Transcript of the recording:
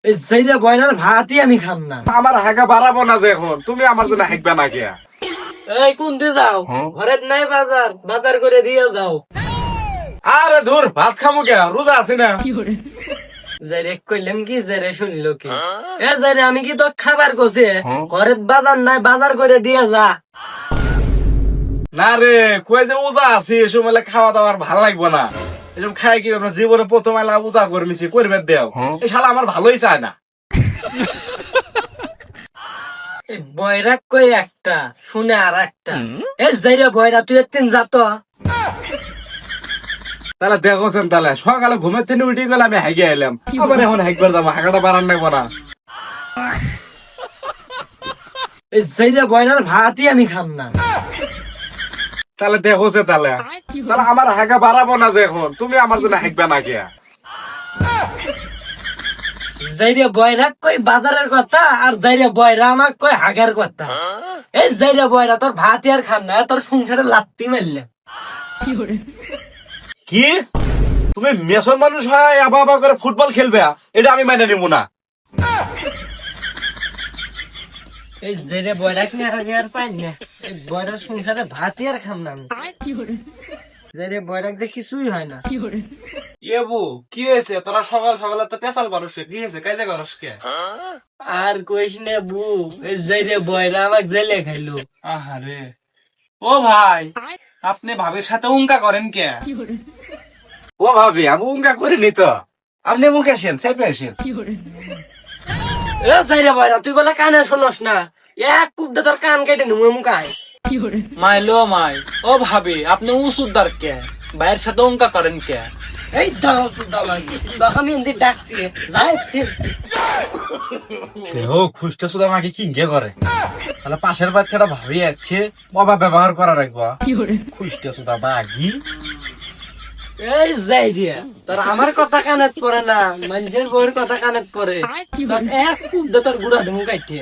এই যাইরা বয়রার ভাতই আমি খাম না। আমার হাগা বাড়াবো না যে এখন, তুমি আমার জন্য হাগবা না কে? এই কোন দিয়ে যাও? ঘরের নাই বাজার, বাজার করে দিয়ে যাও। আরে ধুর, ভাত খামু কে? রোজা আছি না। যাইরে কইলাম কি যাইরে শুনল কি? এ যাইরে আমি কি তো খাবার কইছে? ঘরের বাজার নাই, বাজার করে দিয়ে যা। না রে, কই যে উজা আছি, এসব মেলে খাওয়া দাওয়ার ভালো লাগবো না। এসব খাই কি আমরা জীবনে প্রথম এলা উজা করে নিছি, করবে দেও। এই শালা আমার ভালোই চায় না। এই বয়রা কই একটা, শুনে আর একটা। এ যাইরে বয়রা তুই একদিন যা তো। তাহলে দেখোছেন, তাহলে সকালে ঘুমের থেকে উঠে গেলে আমি হাগে এলাম, আবার এখন হাগবার যাবো, হাগাটা বাড়ান লাগবো না। এই যাইরে বয়রার ভাতই আমি খাম না। তাহলে দেখোছে, তাহলে তাহলে আমার হাগা বাড়াবো না যে এখন, তুমি আমার জন্য হাগবা না কে? যাইরে বয়রা কই বাজারের কথা, আর যাইরে বয়রা আমাক কই হাগার কথা। এই যাইরে বয়রা তোর ভাতই আর খাম না, তোর সংসারে লাত্তি মারলে। কি তুমি মেসন মানুষ হয় আবা আবা করে ফুটবল খেলবে? এটা আমি মাইনে নিব না। এই যাইরে বয়রা কি হাগে আর পাই না, এই বয়রার সংসারে ভাতই আর খাম না আমি। যাইরে বয়রা যে কিছুই হয় না। এবু কি হয়েছে? তোরা সকাল সকালে তো পেশাল মানুষ, কি হয়েছে? কাজে করস কে? আর কইস না বু, এই যাইরে বয়রা আমাক জেলে খাইলো। আহারে, ও ভাই, আপনি ভাবির সাথে উঙ্কা করেন কে? ও ভাবি, আমি উঙ্কা করিনি তো। আপনি মুখে আসেন, চেপে আসেন। এ যাইরে বয়রা তুই বলে কানে শোনস না, এক কুপ দে তোর কান কেটে নুমে মুখায়। মাই লো মাই, ও ভাবি আপনি উসুদ্দার কে? ভাইয়ের সাথে অঙ্কা করেন কে? এই দাঁড়াও দাঁড়াও, আমি এমনি ডাকছি যাই। ও খুশটা শুধু আমাকে কিনকে করে, তাহলে পাশের বাচ্চাটা ভাবি যাচ্ছে বাবা ব্যবহার করা রাখবো। খুশটা শুধু বাগি। এই যাই রে, তোর আমার কথা কানেত পড়ে না, মানুষের বউয়ের কথা কানেত পড়ে। তোর এক কুপ দে তোর গুড়া ধুমু কাইটে।